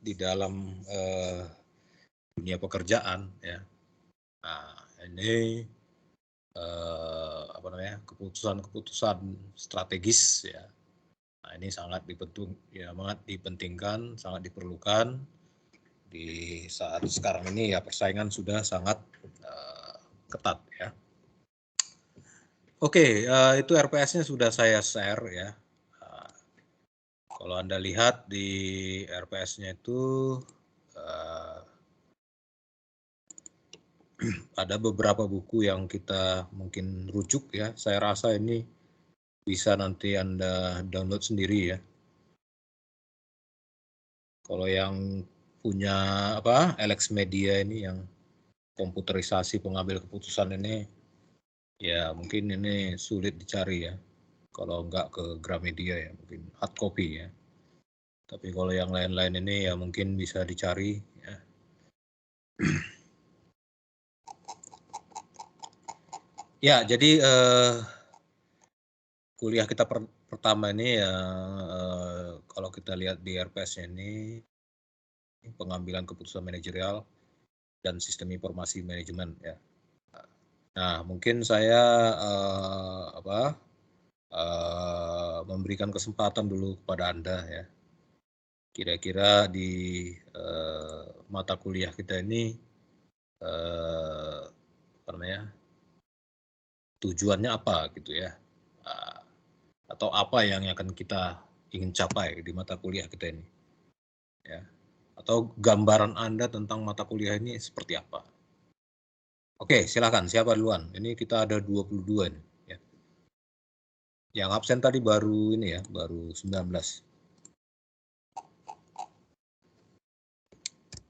di dalam dunia pekerjaan ya. Nah, ini keputusan-keputusan strategis ya. Nah, ini sangat dipentingkan, sangat diperlukan di saat sekarang ini ya, persaingan sudah sangat ketat ya. Oke, itu RPS-nya sudah saya share ya. Kalau Anda lihat di RPS-nya itu ada beberapa buku yang kita mungkin rujuk ya. Saya rasa ini bisa nanti Anda download sendiri ya. Kalau yang punya LX Media ini yang komputerisasi pengambil keputusan ini, ya mungkin ini sulit dicari ya. Kalau enggak ke Gramedia ya, mungkin hard copy ya. Tapi kalau yang lain-lain ini ya mungkin bisa dicari ya. Ya, jadi kuliah kita pertama ini ya, kalau kita lihat di RPS ini, pengambilan keputusan manajerial dan sistem informasi manajemen ya. Nah, mungkin saya memberikan kesempatan dulu kepada Anda ya. Kira-kira di mata kuliah kita ini tujuannya apa gitu ya, atau apa yang akan kita ingin capai di mata kuliah kita ini ya, atau gambaran Anda tentang mata kuliah ini seperti apa. Oke, silakan, siapa duluan? Ini kita ada 22 nih ya. Yang absen tadi baru ini ya, baru 19.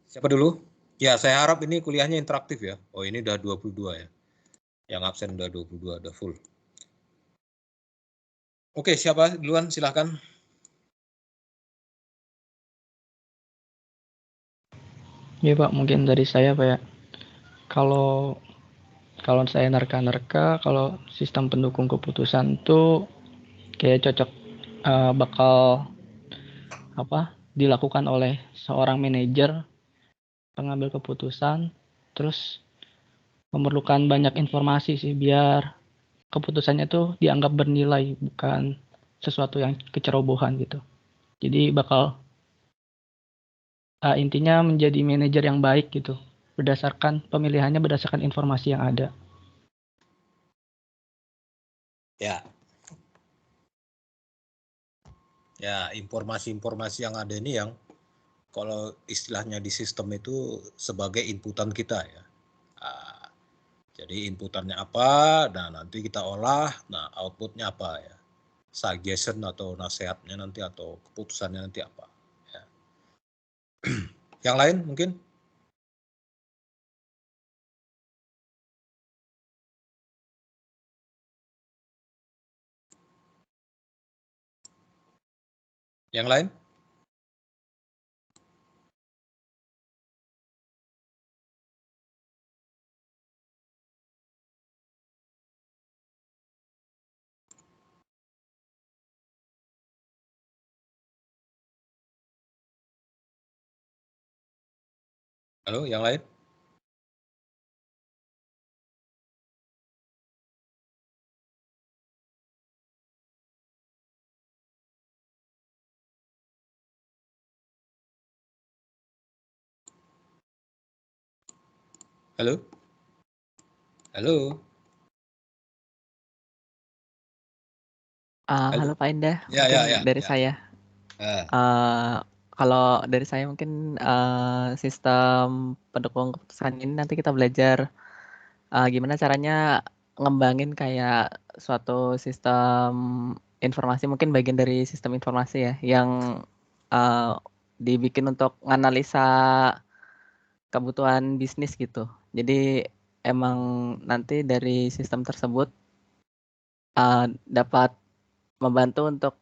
Siapa dulu? Ya, saya harap ini kuliahnya interaktif ya. Oh, ini udah 22 ya. Yang absen udah 22, udah full. Oke, siapa duluan? Silakan. Ya Pak, mungkin dari saya Pak ya. Kalau saya nerka-nerka, kalau sistem pendukung keputusan tuh kayak cocok bakal dilakukan oleh seorang manajer pengambil keputusan, terus memerlukan banyak informasi sih biar keputusannya tuh dianggap bernilai, bukan sesuatu yang kecerobohan gitu. Jadi bakal intinya menjadi manajer yang baik gitu, pemilihannya berdasarkan informasi yang ada. Ya. Ya, informasi-informasi yang ada ini yang kalau istilahnya di sistem itu sebagai inputan kita ya. Nah, jadi inputannya apa, nah nanti kita olah, nah outputnya apa ya. Suggestion atau nasihatnya nanti atau keputusannya nanti apa. Ya. Yang lain mungkin? Yang lain? Halo, yang lain? Halo? Halo? Halo Pak Indah, Ya, mungkin ya. dari saya. Kalau dari saya mungkin sistem pendukung keputusan ini nanti kita belajar gimana caranya ngembangin kayak suatu sistem informasi, mungkin bagian dari sistem informasi ya, yang dibikin untuk menganalisa kebutuhan bisnis gitu. Jadi emang nanti dari sistem tersebut dapat membantu untuk,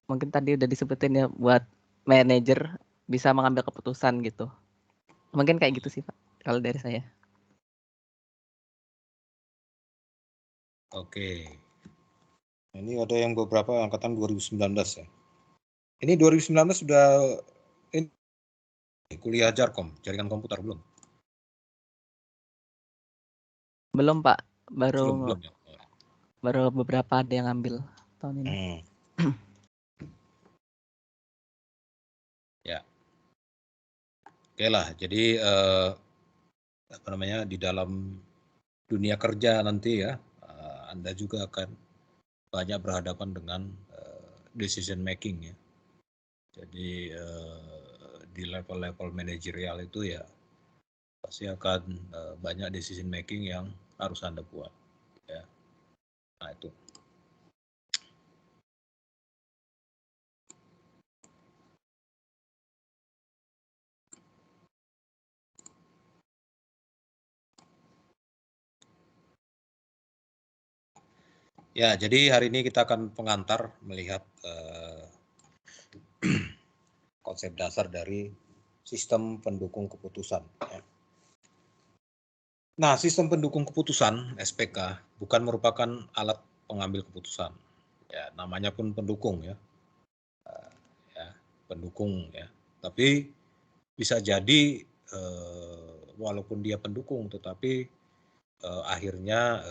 mungkin tadi udah disebutin ya, buat manajer bisa mengambil keputusan gitu. Mungkin kayak gitu sih Pak, kalau dari saya. Oke. Ini ada yang beberapa angkatan 2019 ya. Ini 2019 sudah kuliah Jarkom, jaringan komputer belum? Belum Pak, baru Belum ya. baru beberapa ada yang ambil tahun ini. Ya. Oke lah, jadi apa namanya, di dalam dunia kerja nanti ya, Anda juga akan banyak berhadapan dengan decision making ya. Jadi di level-level manajerial itu ya pasti akan banyak decision making yang harus Anda buat ya. Nah itu. Ya, jadi hari ini kita akan pengantar melihat konsep dasar dari sistem pendukung keputusan. Ya. Nah, sistem pendukung keputusan (SPK) bukan merupakan alat pengambil keputusan. Ya, namanya pun pendukung ya, pendukung ya. Tapi bisa jadi walaupun dia pendukung, tetapi akhirnya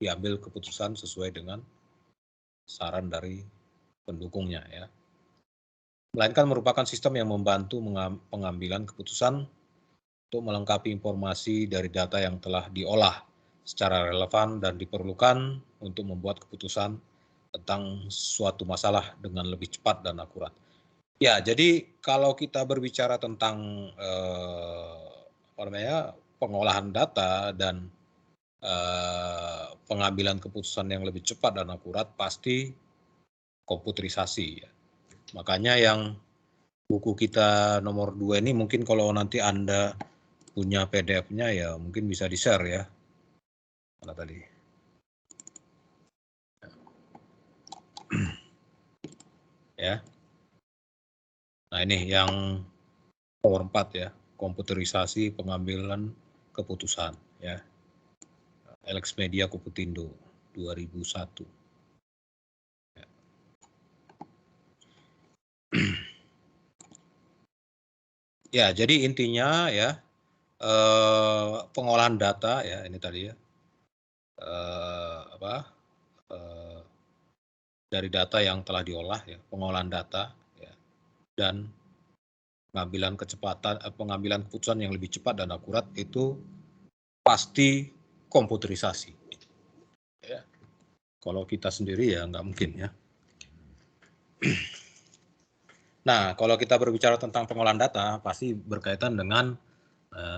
diambil keputusan sesuai dengan saran dari pendukungnya ya. Melainkan merupakan sistem yang membantu pengambilan keputusan untuk melengkapi informasi dari data yang telah diolah secara relevan dan diperlukan untuk membuat keputusan tentang suatu masalah dengan lebih cepat dan akurat. Ya, jadi kalau kita berbicara tentang pengolahan data dan pengambilan keputusan yang lebih cepat dan akurat, pasti komputerisasi ya. Makanya yang buku kita nomor 2 ini mungkin kalau nanti Anda punya PDF-nya ya mungkin bisa di-share ya. Mana tadi? Ya. Nah, ini yang nomor 4 ya, komputerisasi pengambilan keputusan ya. Alex Media Kuputindo 2001. Ya. Ya, jadi intinya ya pengolahan data ya, ini tadi ya. Dari data yang telah diolah ya, pengolahan data ya, dan pengambilan keputusan yang lebih cepat dan akurat itu pasti komputerisasi. Ya. Kalau kita sendiri ya nggak mungkin ya. Nah, kalau kita berbicara tentang pengolahan data pasti berkaitan dengan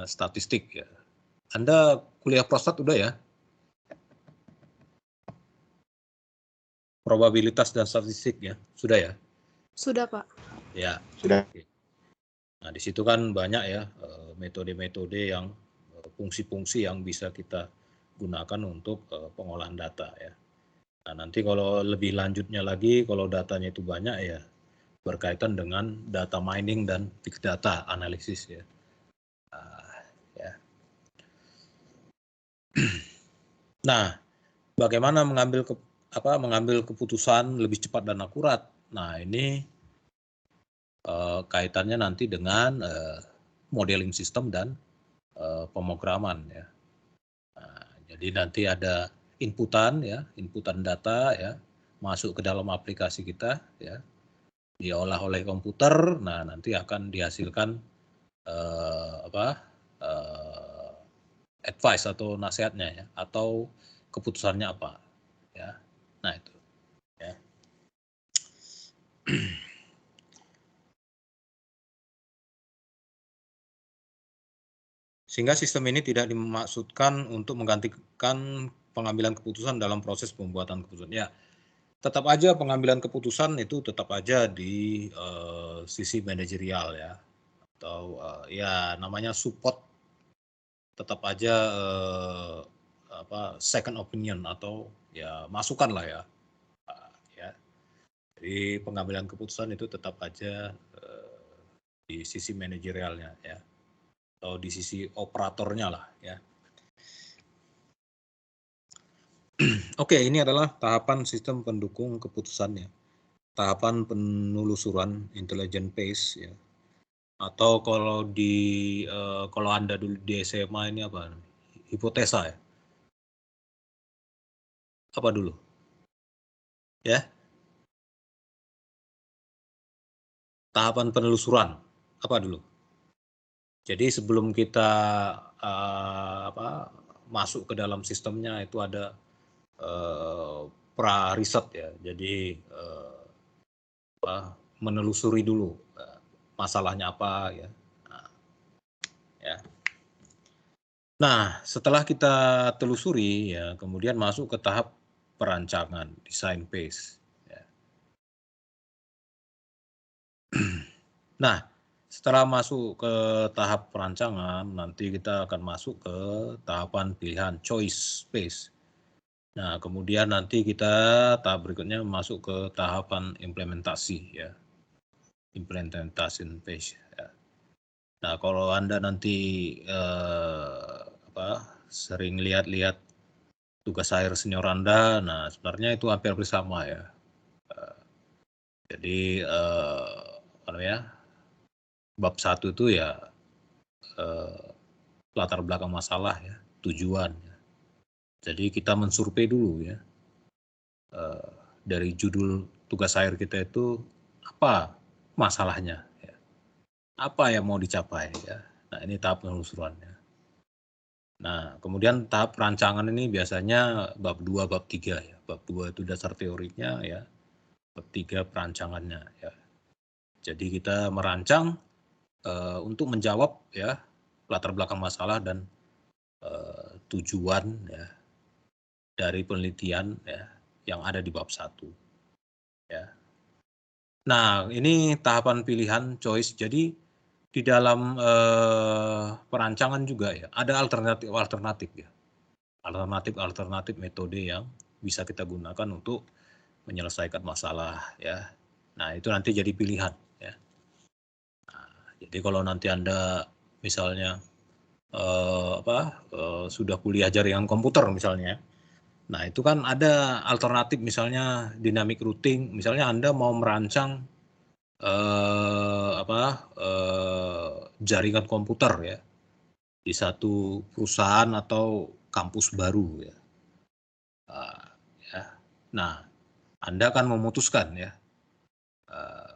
statistik ya. Anda kuliah prostat udah ya? Probabilitas dan statistik ya, sudah ya? Sudah Pak. Ya, sudah. Nah, di situ kan banyak ya metode-metode yang fungsi-fungsi yang bisa kita gunakan untuk pengolahan data ya. Nah, nanti kalau lebih lanjutnya lagi, kalau datanya itu banyak ya, berkaitan dengan data mining dan big data analisis ya. Ya. Nah, bagaimana mengambil keputusan lebih cepat dan akurat? Nah, ini kaitannya nanti dengan modeling sistem dan pemrograman ya. Nah, jadi nanti ada inputan data ya, masuk ke dalam aplikasi kita ya, diolah oleh komputer. Nah, nanti akan dihasilkan advice atau nasihatnya ya, atau keputusannya apa ya. Nah, itu ya. Sehingga sistem ini tidak dimaksudkan untuk menggantikan pengambilan keputusan dalam proses pembuatan keputusan. Ya, tetap aja pengambilan keputusan itu tetap aja di sisi manajerial ya, atau ya namanya support, tetap aja second opinion atau ya masukan lah ya. Ya. Jadi pengambilan keputusan itu tetap aja di sisi manajerialnya ya, atau di sisi operatornya lah ya. Oke, ini adalah tahapan sistem pendukung keputusannya. tahapan penelusuran intelligent phase ya. Atau kalau kalau Anda dulu di SMA ini apa? Hipotesa ya. Apa dulu? Ya. Tahapan penelusuran apa dulu? Jadi sebelum kita masuk ke dalam sistemnya itu ada pra riset ya. Jadi menelusuri dulu masalahnya apa ya. Nah, setelah kita telusuri ya, kemudian masuk ke tahap perancangan, design phase. Ya. Nah, setelah masuk ke tahap perancangan, nanti kita akan masuk ke tahapan pilihan choice phase. Nah, kemudian nanti kita tahap berikutnya masuk ke tahapan implementasi ya. Implementation phase ya. Nah, kalau Anda nanti sering lihat-lihat tugas akhir senior Anda, nah sebenarnya itu hampir sama ya. Jadi bab 1 itu ya latar belakang masalah ya, tujuan. Ya. Jadi kita mensurvei dulu ya. Dari judul tugas akhir kita itu apa masalahnya ya. Apa yang mau dicapai ya. Nah, ini tahap penelusurannya. Nah, kemudian tahap perancangan ini biasanya bab 2, bab 3 ya. Bab 2 itu dasar teorinya ya. Bab 3 perancangannya ya. Jadi kita merancang untuk menjawab ya latar belakang masalah dan tujuan ya dari penelitian ya yang ada di bab 1 ya. Nah, ini tahapan pilihan choice. Jadi di dalam perancangan juga ya ada alternatif ya. Alternatif metode yang bisa kita gunakan untuk menyelesaikan masalah ya. Nah, itu nanti jadi pilihan ya. Nah, jadi kalau nanti Anda misalnya sudah kuliah jaringan komputer misalnya. Nah, itu kan ada alternatif misalnya dynamic routing, misalnya Anda mau merancang jaringan komputer ya di satu perusahaan atau kampus baru ya. Nah, Anda akan memutuskan ya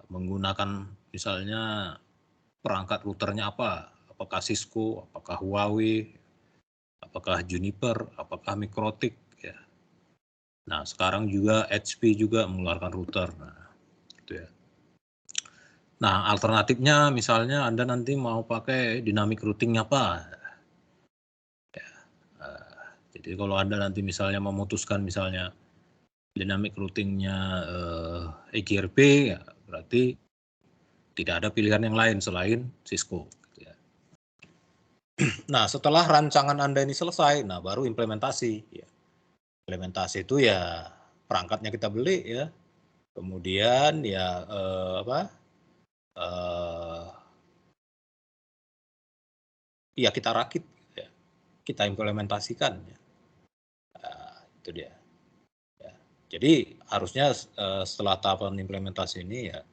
menggunakan misalnya perangkat routernya apa, apakah Cisco, apakah Huawei, apakah Juniper, apakah Mikrotik ya. Nah, sekarang juga HP juga mengeluarkan router. Nah, gitu ya. Nah, alternatifnya misalnya Anda nanti mau pakai dynamic routing apa? Ya. Jadi kalau Anda nanti misalnya memutuskan misalnya dynamic routingnya EGRP, ya berarti tidak ada pilihan yang lain selain Cisco. Gitu ya. Nah, setelah rancangan Anda ini selesai, nah baru implementasi. Ya. Implementasi itu ya perangkatnya kita beli ya, kemudian ya ya kita rakit, ya. Kita implementasikan. Ya. Itu dia. Ya. Jadi harusnya setelah tahapan implementasi ini ya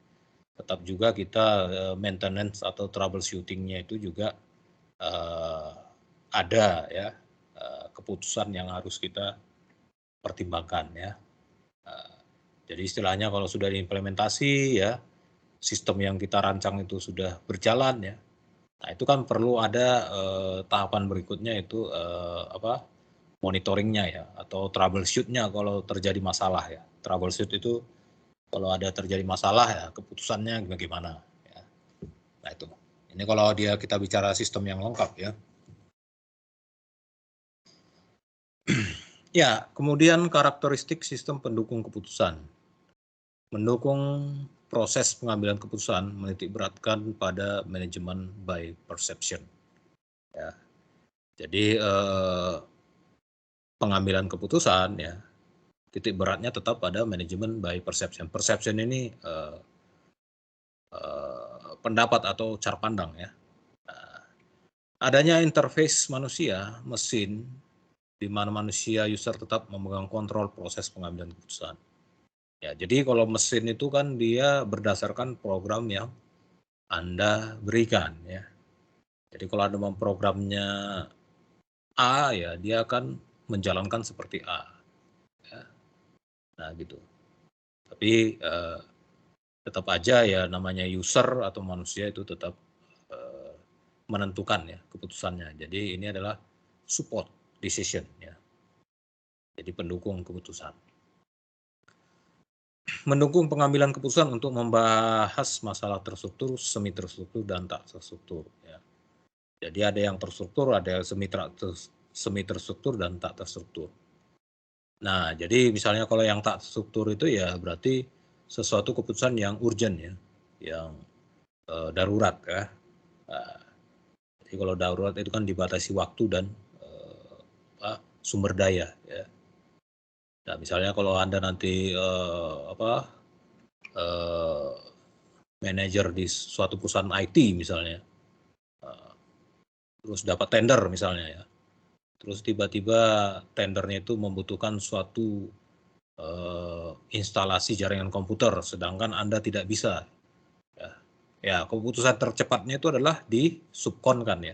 tetap juga kita maintenance atau troubleshooting-nya itu juga ada ya keputusan yang harus kita pertimbangkan ya. Jadi istilahnya kalau sudah diimplementasi ya sistem yang kita rancang itu sudah berjalan ya. Nah, itu kan perlu ada tahapan berikutnya itu monitoringnya ya atau troubleshoot-nya kalau terjadi masalah ya. Troubleshoot itu kalau ada terjadi masalah ya keputusannya bagaimana ya. Nah, itu. Ini kalau kita bicara sistem yang lengkap ya. Ya, kemudian karakteristik sistem pendukung keputusan. Mendukung proses pengambilan keputusan menitik beratkan pada manajemen by perception. Ya. Jadi pengambilan keputusan ya titik beratnya tetap pada manajemen by perception. Perception ini pendapat atau cara pandang ya. Adanya interface manusia, mesin, di mana manusia user tetap memegang kontrol proses pengambilan keputusan. Ya, jadi kalau mesin itu kan dia berdasarkan program yang Anda berikan ya. Jadi kalau Anda memprogramnya A ya dia akan menjalankan seperti A. Ya. Nah gitu. Tapi tetap aja ya namanya user atau manusia itu tetap menentukan ya keputusannya. Jadi ini adalah support decision ya. Jadi pendukung keputusan. Mendukung pengambilan keputusan untuk membahas masalah terstruktur, semi terstruktur, dan tak terstruktur. Ya. Jadi ada yang terstruktur, ada yang semi terstruktur, dan tak terstruktur. Nah, jadi misalnya kalau yang tak terstruktur itu ya berarti sesuatu keputusan yang urgent ya, yang darurat ya. Nah, jadi kalau darurat itu kan dibatasi waktu dan sumber daya. Ya. Nah, misalnya kalau Anda nanti manajer di suatu perusahaan IT misalnya, terus dapat tender misalnya ya, terus tiba-tiba tendernya itu membutuhkan suatu instalasi jaringan komputer, sedangkan Anda tidak bisa. Ya, keputusan tercepatnya itu adalah disubkonkan ya,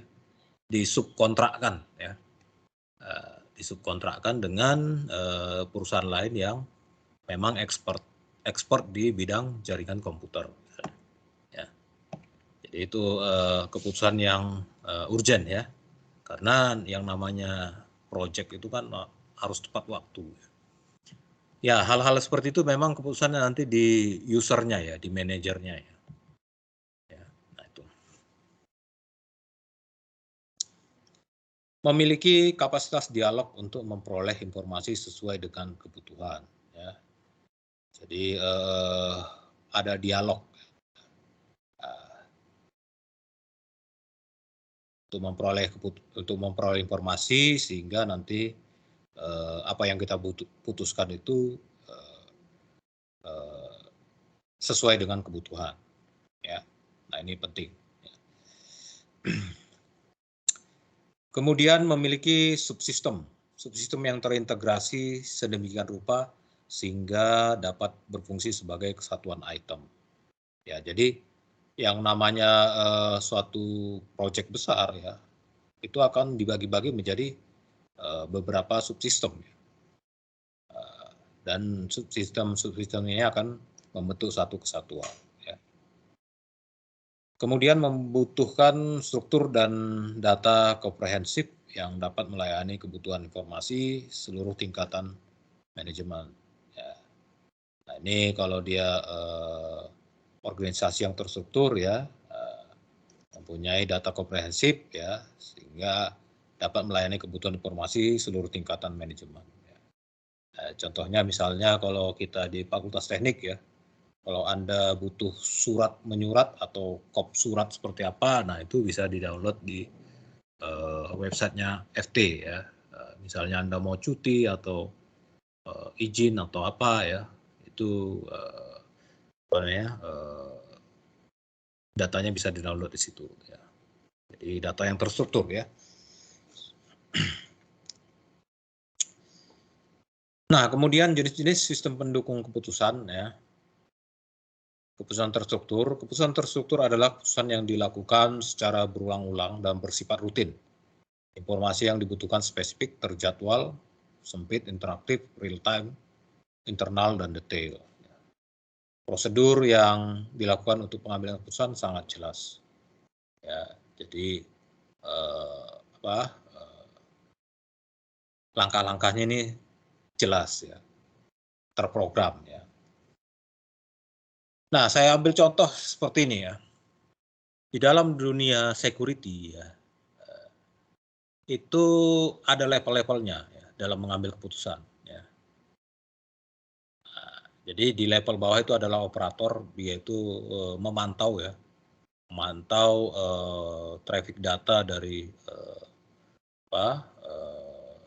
disubkontrakkan ya, disubkontrakkan dengan perusahaan lain yang memang expert di bidang jaringan komputer. Ya. Jadi itu keputusan yang urgent ya, karena yang namanya project itu kan harus tepat waktu. Ya, hal-hal seperti itu memang keputusannya nanti di usernya ya, di manajernya ya. Nah itu. Memiliki kapasitas dialog untuk memperoleh informasi sesuai dengan kebutuhan. Ya. Jadi ada dialog untuk memperoleh informasi sehingga nanti apa yang kita putuskan itu sesuai dengan kebutuhan. Ya. Nah ini penting. Ya. Kemudian memiliki subsistem yang terintegrasi sedemikian rupa sehingga dapat berfungsi sebagai kesatuan item. Ya, jadi yang namanya suatu proyek besar ya, itu akan dibagi-bagi menjadi beberapa subsistem. Dan subsistem ini akan membentuk satu kesatuan. Ya. Kemudian membutuhkan struktur dan data komprehensif yang dapat melayani kebutuhan informasi seluruh tingkatan manajemen. Ya. Nah ini kalau dia organisasi yang terstruktur ya, mempunyai data komprehensif ya, sehingga dapat melayani kebutuhan informasi seluruh tingkatan manajemen. Ya. Contohnya misalnya kalau kita di Fakultas Teknik ya, kalau Anda butuh surat menyurat atau kop surat seperti apa, nah itu bisa di-download di websitenya FT ya. Misalnya Anda mau cuti atau izin atau apa ya, itu datanya bisa di-download di situ. Ya. Jadi data yang terstruktur ya. Nah, kemudian jenis-jenis sistem pendukung keputusan ya. Keputusan terstruktur adalah keputusan yang dilakukan secara berulang-ulang dan bersifat rutin. Informasi yang dibutuhkan spesifik, terjadwal, sempit, interaktif, real time, internal, dan detail. Prosedur yang dilakukan untuk pengambilan keputusan sangat jelas. Ya, jadi langkah-langkahnya ini jelas ya, terprogram ya. Nah, saya ambil contoh seperti ini ya. Di dalam dunia security ya, itu ada level-levelnya ya, dalam mengambil keputusan. Ya. Nah, jadi di level bawah itu adalah operator, dia itu memantau ya, memantau traffic data dari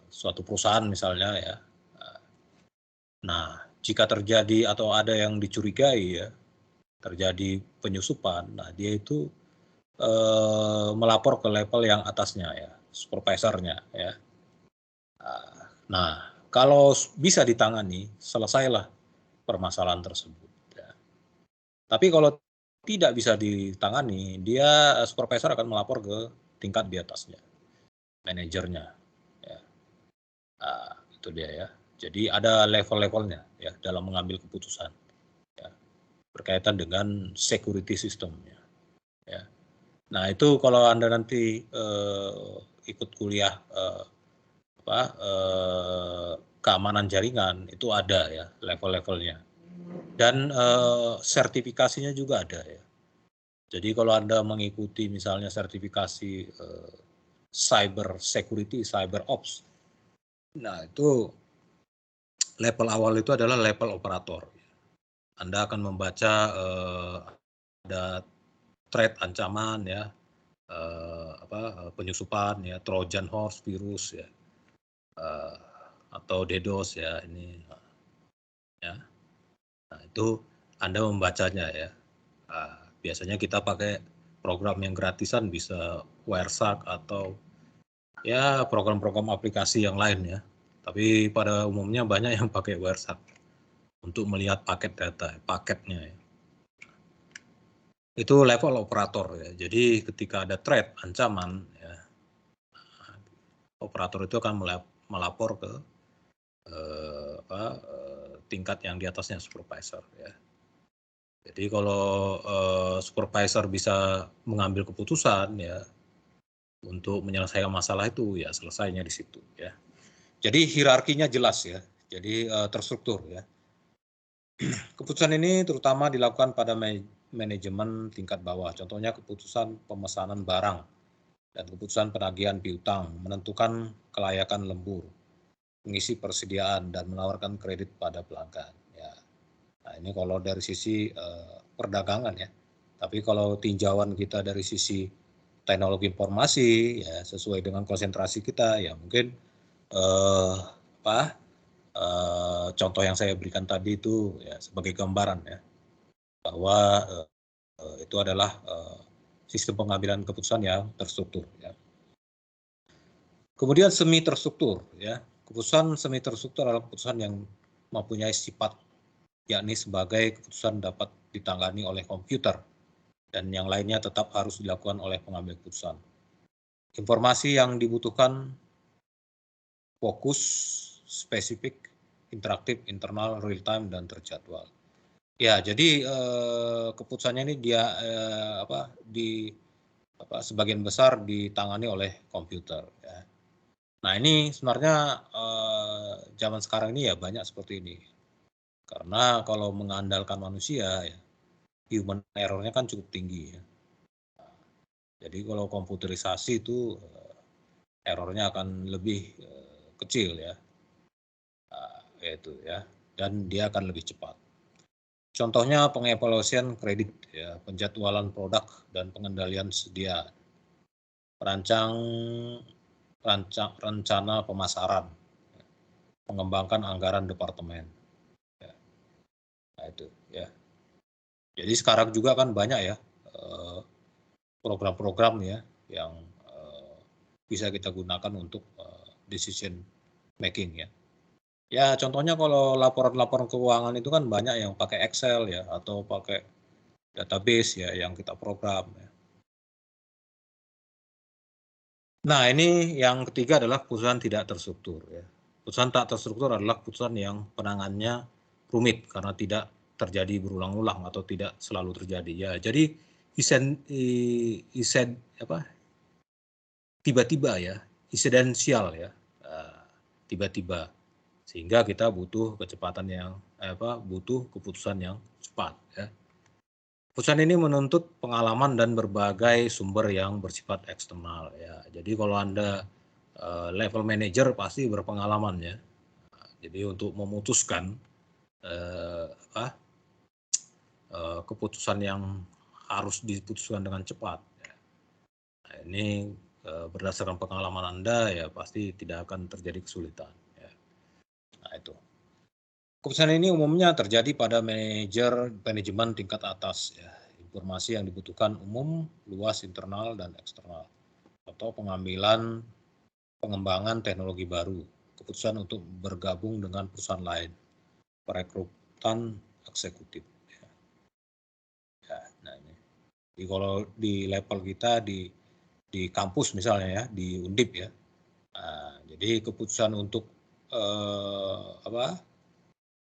suatu perusahaan misalnya ya. Nah, jika terjadi atau ada yang dicurigai ya, terjadi penyusupan, nah dia itu melapor ke level yang atasnya ya, supervisornya ya. Nah, kalau bisa ditangani, selesailah permasalahan tersebut. Ya. Tapi kalau tidak bisa ditangani, dia supervisor akan melapor ke tingkat di atasnya, manajernya. Ya. Itu dia ya. Jadi ada level-levelnya ya dalam mengambil keputusan ya, berkaitan dengan security systemnya. Ya. Nah itu kalau Anda nanti ikut kuliah keamanan jaringan itu ada ya level-levelnya, dan sertifikasinya juga ada ya. Jadi kalau Anda mengikuti misalnya sertifikasi cyber security, cyber ops, nah itu level awal itu adalah level operator. Anda akan membaca ada threat, ancaman ya, penyusupan ya, Trojan horse, virus ya, atau DDoS ya ini ya. Nah itu Anda membacanya ya. Biasanya kita pakai program yang gratisan, bisa Wireshark atau ya program-program aplikasi yang lain ya. Tapi pada umumnya banyak yang pakai Wireshark untuk melihat paket data, paketnya ya. Itu level operator ya. Jadi ketika ada threat, ancaman ya, operator itu akan melapor ke tingkat yang di atasnya, supervisor ya. Jadi kalau supervisor bisa mengambil keputusan ya untuk menyelesaikan masalah itu, ya selesainya di situ ya. Jadi hierarkinya jelas ya. Jadi terstruktur ya. Keputusan ini terutama dilakukan pada manajemen tingkat bawah. Contohnya keputusan pemesanan barang dan keputusan penagihan piutang, menentukan kelayakan lembur, mengisi persediaan dan menawarkan kredit pada pelanggan. Ya. Nah ini kalau dari sisi perdagangan ya. Tapi kalau tinjauan kita dari sisi teknologi informasi ya sesuai dengan konsentrasi kita ya mungkin contoh yang saya berikan tadi itu ya sebagai gambaran ya bahwa itu adalah sistem pengambilan keputusan yang terstruktur ya. Kemudian semi terstruktur ya. Keputusan semi terstruktur adalah keputusan yang mempunyai sifat yakni sebagai keputusan dapat ditangani oleh komputer dan yang lainnya tetap harus dilakukan oleh pengambil keputusan. Informasi yang dibutuhkan fokus, spesifik, interaktif, internal, real time, dan terjadwal. Ya, jadi keputusannya ini dia sebagian besar ditangani oleh komputer. Ya. Nah ini sebenarnya zaman sekarang ini ya banyak seperti ini. Karena kalau mengandalkan manusia, ya, human error-nya kan cukup tinggi. Ya. Jadi kalau komputerisasi itu error-nya akan lebih kecil ya, yaitu ya, dan dia akan lebih cepat. Contohnya pengevaluasian kredit, ya, penjadwalan produk dan pengendalian sedia, rencana pemasaran, mengembangkan anggaran departemen. Ya. Nah itu ya. Jadi sekarang juga kan banyak ya program-program ya yang bisa kita gunakan untuk decision making ya. Ya contohnya kalau laporan-laporan keuangan itu kan banyak yang pakai Excel ya atau pakai database ya yang kita program ya. Nah ini yang ketiga adalah keputusan tidak terstruktur ya. Keputusan tak terstruktur adalah keputusan yang penanganannya rumit karena tidak terjadi berulang-ulang atau tidak selalu terjadi ya. Jadi tiba-tiba ya, insidensial ya, tiba-tiba, sehingga kita butuh kecepatan yang butuh keputusan yang cepat ya. Keputusan ini menuntut pengalaman dan berbagai sumber yang bersifat eksternal ya. Jadi kalau Anda level manager pasti berpengalaman ya. Jadi untuk memutuskan keputusan yang harus diputuskan dengan cepat. Ya. Nah, ini berdasarkan pengalaman Anda ya pasti tidak akan terjadi kesulitan. Ya. Nah itu. Keputusan ini umumnya terjadi pada manajemen tingkat atas. Ya. Informasi yang dibutuhkan umum, luas, internal, dan eksternal. Atau pengembangan teknologi baru. Keputusan untuk bergabung dengan perusahaan lain. jabatan eksekutif. Ya, nah ini. Jadi kalau di level kita di kampus misalnya ya, di Undip ya. Nah, jadi keputusan untuk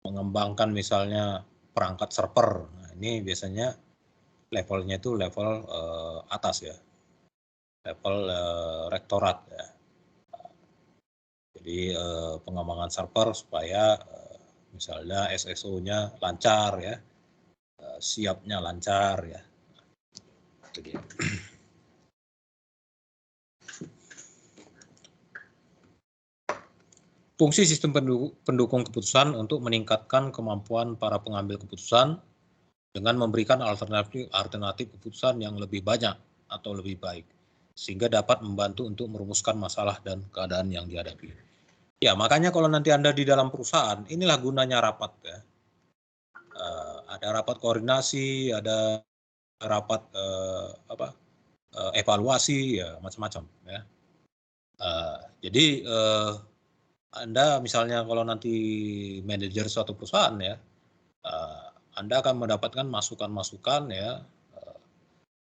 mengembangkan misalnya perangkat server. Nah, ini biasanya levelnya itu level atas ya, level rektorat ya. Jadi pengembangan server supaya misalnya SSO-nya lancar ya, siapnya lancar ya. Itu dia. Fungsi sistem pendukung keputusan untuk meningkatkan kemampuan para pengambil keputusan dengan memberikan alternatif keputusan yang lebih banyak atau lebih baik, sehingga dapat membantu untuk merumuskan masalah dan keadaan yang dihadapi. Ya, makanya kalau nanti Anda di dalam perusahaan, inilah gunanya rapat ya. Ada rapat koordinasi, ada rapat evaluasi, ya macam-macam ya. Jadi Anda misalnya kalau nanti manajer suatu perusahaan ya, Anda akan mendapatkan masukan-masukan ya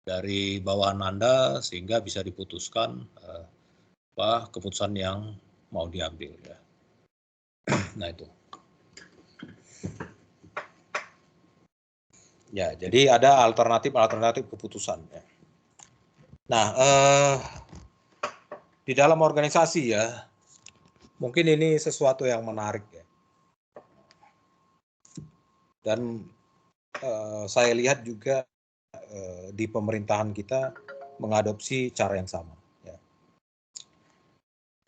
dari bawahan Anda sehingga bisa diputuskan keputusan yang mau diambil ya. Nah itu. Ya, jadi ada alternatif keputusan ya. Nah, di dalam organisasi ya, mungkin ini sesuatu yang menarik ya. Dan saya lihat juga di pemerintahan kita mengadopsi cara yang sama. Ya.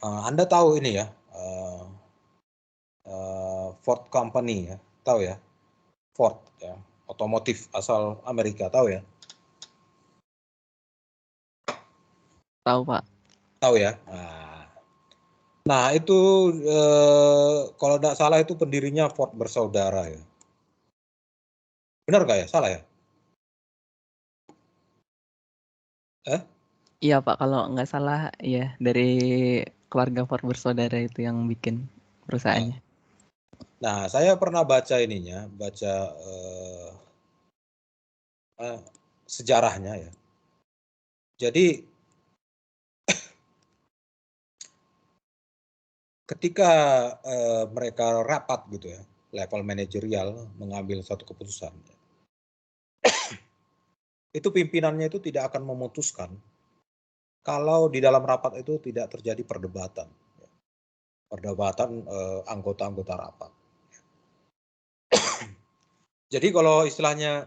Anda tahu ini ya, Ford Company ya, tahu ya, Ford ya, otomotif asal Amerika, tahu ya? Tahu Pak. Tahu ya. Nah itu kalau tidak salah itu pendirinya Ford bersaudara ya. Benar nggak ya? Salah ya? Iya Pak, kalau nggak salah ya dari keluarga Ford bersaudara itu yang bikin perusahaannya. Nah, saya pernah baca ininya, sejarahnya ya. Jadi ketika mereka rapat gitu ya, level manajerial mengambil satu keputusan, itu pimpinannya itu tidak akan memutuskan kalau di dalam rapat itu tidak terjadi perdebatan anggota-anggota rapat. Jadi kalau istilahnya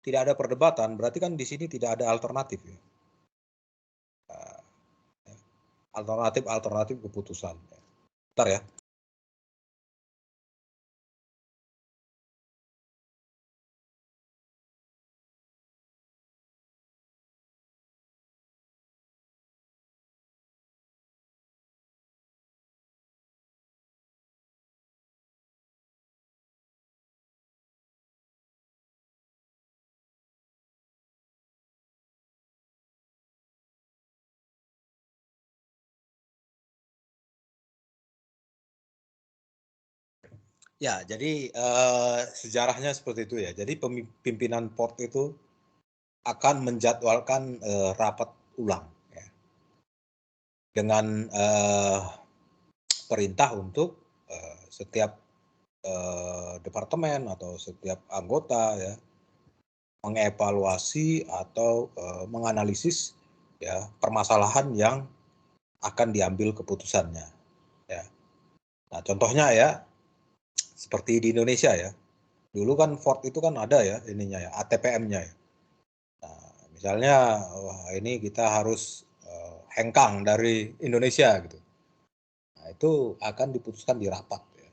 tidak ada perdebatan, berarti kan di sini tidak ada alternatif ya. Alternatif keputusan. Bentar ya. Ya, jadi sejarahnya seperti itu ya. Jadi pimpinan Ford itu akan menjadwalkan rapat ulang ya, dengan perintah untuk setiap departemen atau setiap anggota ya mengevaluasi atau menganalisis ya permasalahan yang akan diambil keputusannya ya. Nah, contohnya ya seperti di Indonesia ya. Dulu kan Ford itu kan ada ya ininya ya, ATPM-nya ya. Nah, misalnya wah ini kita harus hengkang dari Indonesia gitu. Nah, itu akan diputuskan di rapat ya.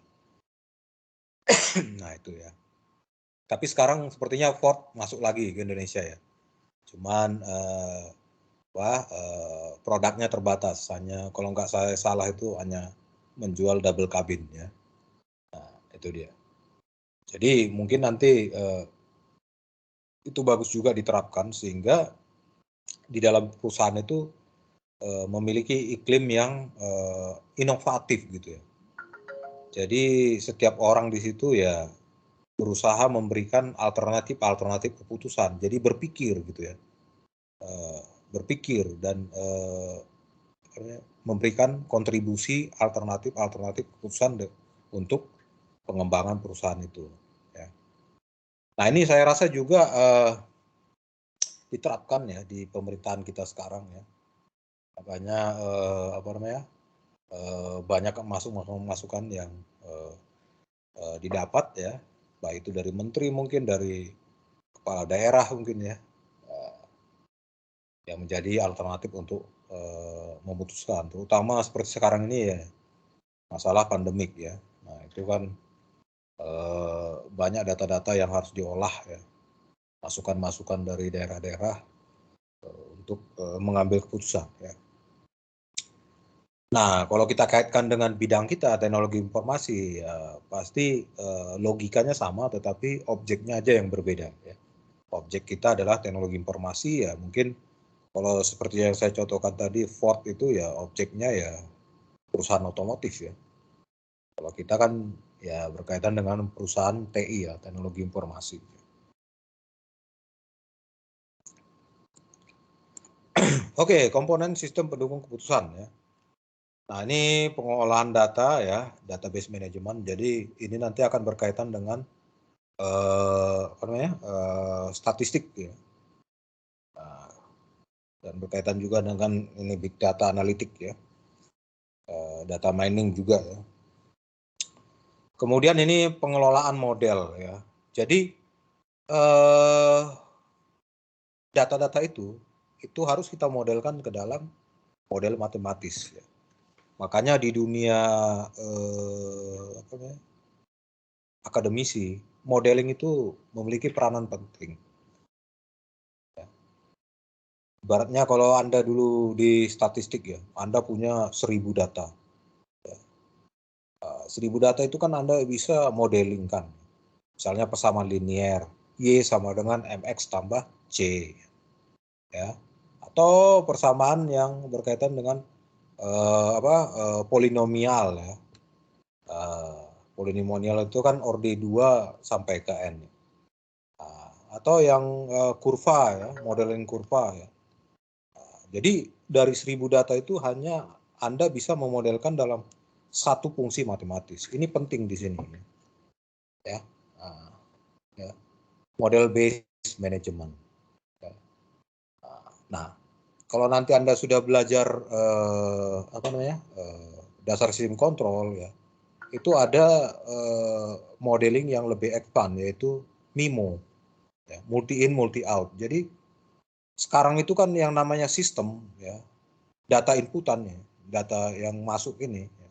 Nah, itu ya. Tapi sekarang sepertinya Ford masuk lagi ke Indonesia ya. Cuman produknya terbatas, hanya kalau nggak saya salah itu hanya menjual double cabin ya. Nah, itu dia. Jadi mungkin nanti itu bagus juga diterapkan sehingga di dalam perusahaan itu memiliki iklim yang inovatif gitu ya. Jadi setiap orang di situ ya berusaha memberikan alternatif keputusan. Jadi berpikir gitu ya, berpikir dan memberikan kontribusi alternatif keputusan untuk pengembangan perusahaan itu. Ya. Nah ini saya rasa juga diterapkan ya di pemerintahan kita sekarang ya. Makanya banyak masukan yang didapat ya, baik itu dari menteri mungkin, dari kepala daerah mungkin ya, yang menjadi alternatif untuk memutuskan, terutama seperti sekarang ini ya, masalah pandemik ya. Nah itu kan banyak data-data yang harus diolah ya, masukan-masukan dari daerah-daerah untuk mengambil keputusan ya. Nah, kalau kita kaitkan dengan bidang kita, teknologi informasi, ya, pasti logikanya sama, tetapi objeknya aja yang berbeda. Ya. Objek kita adalah teknologi informasi, ya mungkin kalau seperti yang saya contohkan tadi, Ford itu ya objeknya ya perusahaan otomotif ya. Kalau kita kan ya berkaitan dengan perusahaan TI ya, teknologi informasi. Oke, komponen sistem pendukung keputusan ya. Nah, ini pengolahan data ya, database management. Jadi ini nanti akan berkaitan dengan statistik ya. Dan berkaitan juga dengan ini big data analitik ya. Data mining juga ya. Kemudian ini pengelolaan model ya. Jadi data-data itu harus kita modelkan ke dalam model matematis ya. Makanya di dunia akademisi, modeling itu memiliki peranan penting. Ya. Ibaratnya kalau Anda dulu di statistik ya, Anda punya 1000 data. Ya. 1000 data itu kan Anda bisa modelingkan. Misalnya persamaan linier, Y sama dengan MX tambah C. Ya. Atau persamaan yang berkaitan dengan polinomial ya. Polinomial itu kan orde 2 sampai ke N. Atau yang kurva ya, modeling kurva ya. Jadi dari 1000 data itu hanya Anda bisa memodelkan dalam satu fungsi matematis. Ini penting di sini. Ya. Ya. Model based management. Ya. Nah, kalau nanti Anda sudah belajar dasar sistem kontrol ya, itu ada modeling yang lebih advance yaitu MIMO, ya, multi in multi out. Jadi sekarang itu kan yang namanya sistem ya, data inputannya, data yang masuk ini ya,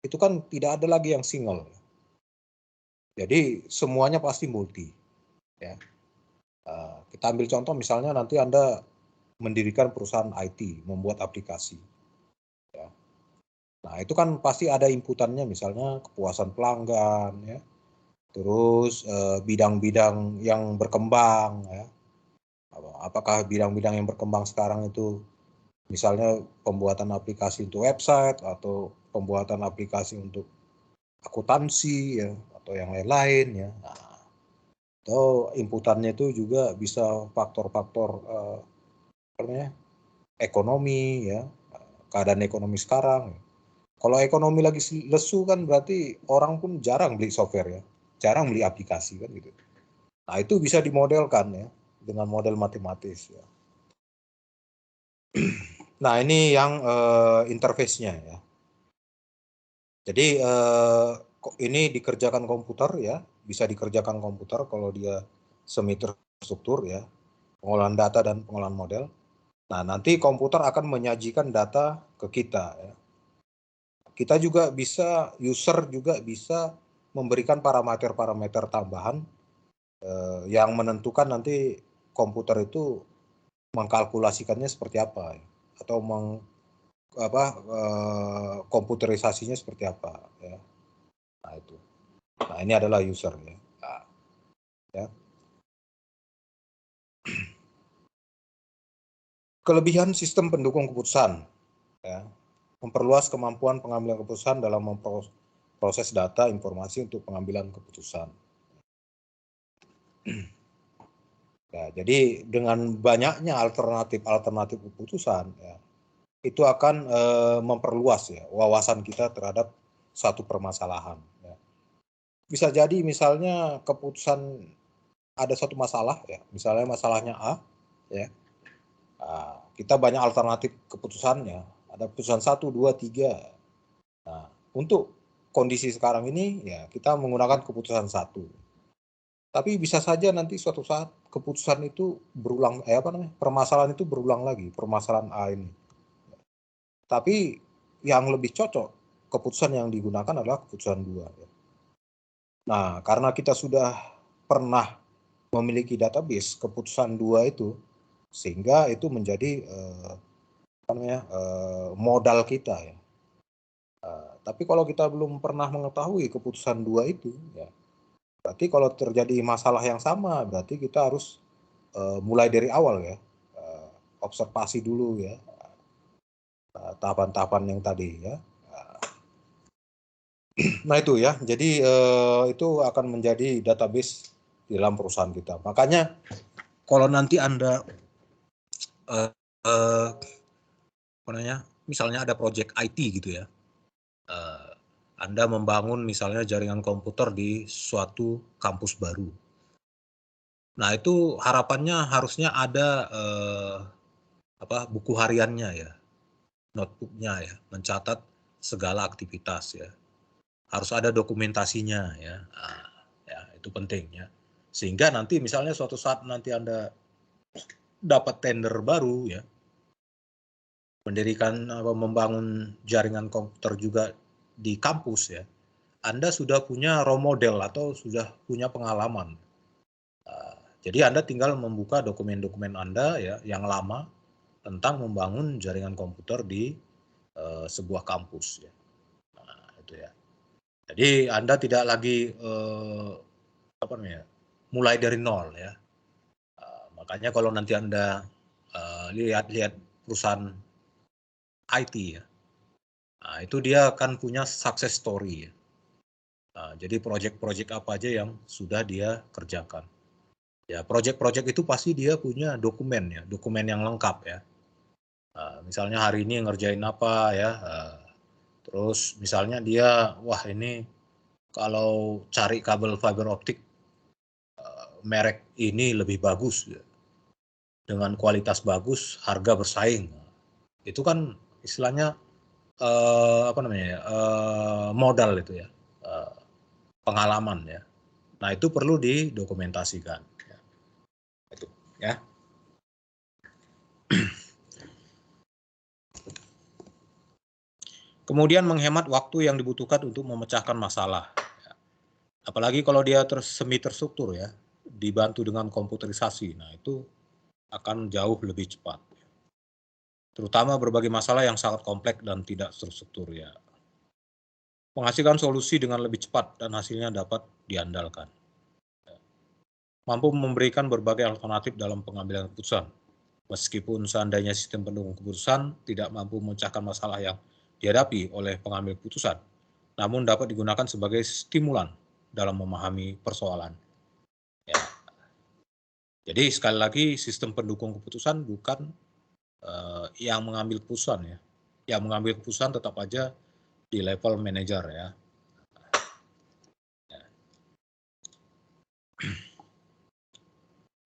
itu kan tidak ada lagi yang single. Jadi semuanya pasti multi ya. Kita ambil contoh misalnya nanti Anda mendirikan perusahaan IT, membuat aplikasi. Ya. Nah itu kan pasti ada inputannya, misalnya kepuasan pelanggan, ya. Terus bidang-bidang yang berkembang, ya. Apakah bidang-bidang yang berkembang sekarang itu misalnya pembuatan aplikasi untuk website atau pembuatan aplikasi untuk akuntansi, ya, atau yang lain-lain, ya. Nah, atau inputannya itu juga bisa faktor-faktor ekonomi ya, keadaan ekonomi sekarang. Kalau ekonomi lagi lesu kan berarti orang pun jarang beli software ya, jarang beli aplikasi kan gitu. Nah itu bisa dimodelkan ya dengan model matematis ya. Nah ini yang interface-nya ya. Jadi ini dikerjakan komputer ya, bisa dikerjakan komputer kalau dia semi terstruktur ya, pengolahan data dan pengolahan model. Nah, nanti komputer akan menyajikan data ke kita. Ya. Kita juga bisa, user juga bisa memberikan parameter-parameter tambahan yang menentukan nanti komputer itu mengkalkulasikannya seperti apa, ya. Atau komputerisasinya seperti apa. Ya. Nah itu. Nah ini adalah user ya. Nah, ya. Kelebihan sistem pendukung keputusan, ya, memperluas kemampuan pengambilan keputusan dalam proses data informasi untuk pengambilan keputusan. Ya, jadi dengan banyaknya alternatif keputusan, ya, itu akan memperluas ya wawasan kita terhadap satu permasalahan. Ya. Bisa jadi misalnya keputusan ada suatu masalah, ya, misalnya masalahnya A, ya, kita banyak alternatif keputusannya, ada keputusan 1, 2, 3. Nah, untuk kondisi sekarang ini, ya kita menggunakan keputusan 1. Tapi bisa saja nanti suatu saat keputusan itu berulang, permasalahan itu berulang lagi, permasalahan A ini. Tapi yang lebih cocok, keputusan yang digunakan adalah keputusan 2. Nah, karena kita sudah pernah memiliki database keputusan 2 itu, sehingga itu menjadi modal kita ya. Tapi kalau kita belum pernah mengetahui keputusan 2 itu, ya, berarti kalau terjadi masalah yang sama, berarti kita harus mulai dari awal ya, observasi dulu ya, tahapan-tahapan yang tadi ya. Nah itu ya, jadi itu akan menjadi database di dalam perusahaan kita. Makanya kalau nanti Anda misalnya ada project IT gitu ya, Anda membangun misalnya jaringan komputer di suatu kampus baru. Nah itu harapannya harusnya ada buku hariannya ya, notebooknya ya, mencatat segala aktivitas ya. Harus ada dokumentasinya ya. Ya itu penting ya. Sehingga nanti misalnya suatu saat nanti Anda dapat tender baru ya, mendirikan membangun jaringan komputer juga di kampus ya, Anda sudah punya role model atau sudah punya pengalaman. Jadi Anda tinggal membuka dokumen-dokumen Anda ya yang lama tentang membangun jaringan komputer di sebuah kampus ya. Nah, itu ya. Jadi Anda tidak lagi mulai dari nol ya. Makanya kalau nanti Anda lihat perusahaan IT ya, nah, itu dia akan punya success story ya. Nah, jadi proyek-proyek apa aja yang sudah dia kerjakan. Ya, proyek-proyek itu pasti dia punya dokumen ya, dokumen yang lengkap ya. Misalnya hari ini ngerjain apa ya, terus misalnya dia, wah ini kalau cari kabel fiber optik merek ini lebih bagus ya, dengan kualitas bagus, harga bersaing. Itu kan istilahnya modal itu ya, pengalaman ya. Nah itu perlu didokumentasikan. Ya. Itu ya. Kemudian menghemat waktu yang dibutuhkan untuk memecahkan masalah. Apalagi kalau dia semi terstruktur ya, dibantu dengan komputerisasi. Nah itu akan jauh lebih cepat. Terutama berbagai masalah yang sangat kompleks dan tidak terstruktur ya. Menghasilkan solusi dengan lebih cepat dan hasilnya dapat diandalkan. Mampu memberikan berbagai alternatif dalam pengambilan keputusan. Meskipun seandainya sistem pendukung keputusan tidak mampu memecahkan masalah yang dihadapi oleh pengambil keputusan, namun dapat digunakan sebagai stimulan dalam memahami persoalan. Ya. Jadi sekali lagi sistem pendukung keputusan bukan yang mengambil keputusan ya. Yang mengambil keputusan tetap aja di level manajer ya.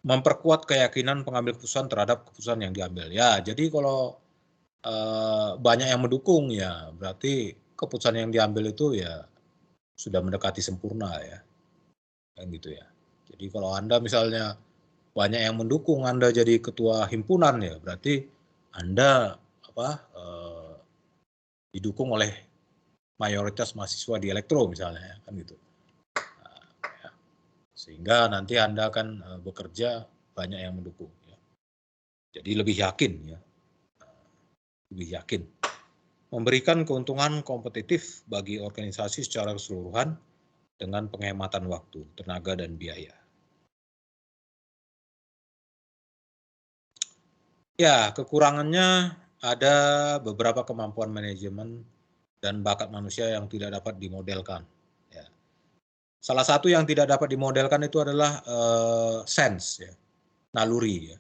Memperkuat keyakinan pengambil keputusan terhadap keputusan yang diambil. Ya, jadi kalau banyak yang mendukung ya, berarti keputusan yang diambil itu ya sudah mendekati sempurna ya. Kan gitu ya. Jadi kalau Anda misalnya banyak yang mendukung Anda jadi ketua himpunan ya, berarti Anda didukung oleh mayoritas mahasiswa di elektro misalnya ya, kan gitu. Sehingga nanti Anda akan bekerja banyak yang mendukung ya. Jadi lebih yakin ya. Lebih yakin. Memberikan keuntungan kompetitif bagi organisasi secara keseluruhan dengan penghematan waktu, tenaga dan biaya. Ya, kekurangannya ada beberapa kemampuan manajemen dan bakat manusia yang tidak dapat dimodelkan. Ya. Salah satu yang tidak dapat dimodelkan itu adalah sense, ya, naluri. Ya.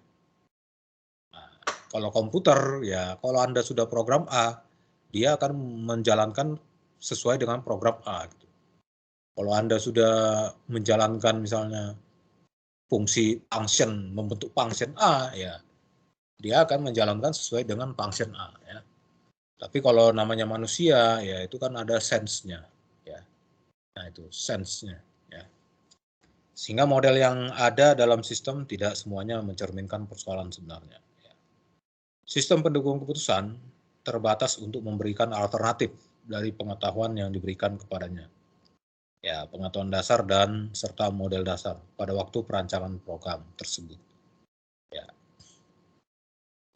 Nah, kalau komputer, ya kalau Anda sudah program A, dia akan menjalankan sesuai dengan program A. Gitu. Kalau Anda sudah menjalankan misalnya fungsi function, membentuk function A, ya dia akan menjalankan sesuai dengan function A. Ya. Tapi kalau namanya manusia, ya itu kan ada sense-nya, ya. Nah itu sense-nya, ya. Sehingga model yang ada dalam sistem tidak semuanya mencerminkan persoalan sebenarnya. Ya. Sistem pendukung keputusan terbatas untuk memberikan alternatif dari pengetahuan yang diberikan kepadanya. Ya, pengetahuan dasar dan serta model dasar pada waktu perancangan program tersebut. Ya,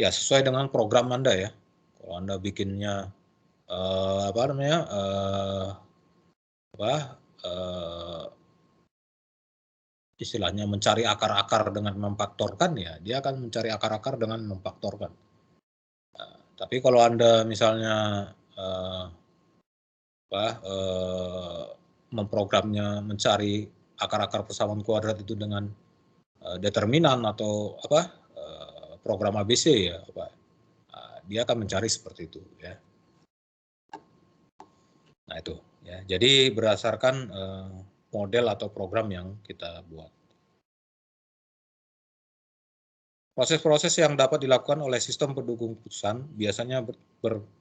ya sesuai dengan program Anda ya. Kalau Anda bikinnya istilahnya mencari akar-akar dengan memfaktorkan, ya dia akan mencari akar-akar dengan memfaktorkan. Tapi kalau Anda misalnya memprogramnya mencari akar-akar persamaan kuadrat itu dengan determinan atau program ABC, ya dia akan mencari seperti itu, ya. Nah itu, ya. Jadi berdasarkan model atau program yang kita buat. Proses-proses yang dapat dilakukan oleh sistem pendukung keputusan biasanya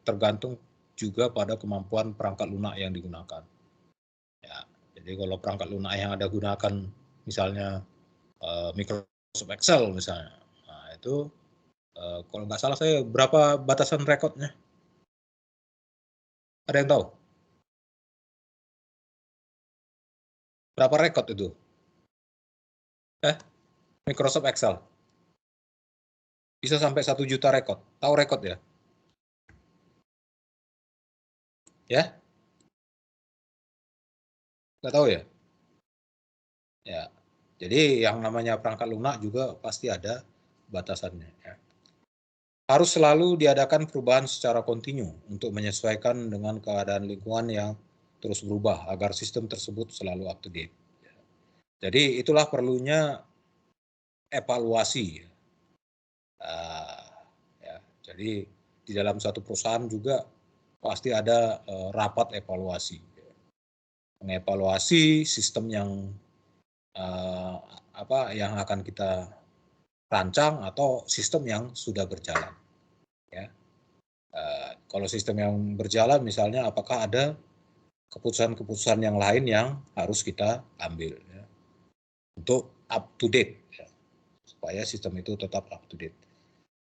tergantung juga pada kemampuan perangkat lunak yang digunakan. Ya, jadi kalau perangkat lunak yang Anda gunakan misalnya Microsoft Excel misalnya, nah itu kalau nggak salah saya berapa batasan rekodnya? Ada yang tahu? Berapa rekod itu? Microsoft Excel. Bisa sampai 1 juta rekod. Tahu rekod ya? Ya? Nggak tahu ya? Ya. Jadi yang namanya perangkat lunak juga pasti ada batasannya. Ya. Harus selalu diadakan perubahan secara kontinu untuk menyesuaikan dengan keadaan lingkungan yang terus berubah agar sistem tersebut selalu up to date. Jadi itulah perlunya evaluasi. Ya. Jadi di dalam satu perusahaan juga pasti ada rapat evaluasi. Mengevaluasi sistem yang yang akan kita rancang atau sistem yang sudah berjalan. Ya. Kalau sistem yang berjalan misalnya apakah ada keputusan-keputusan yang lain yang harus kita ambil ya, untuk up to date ya, supaya sistem itu tetap up to date.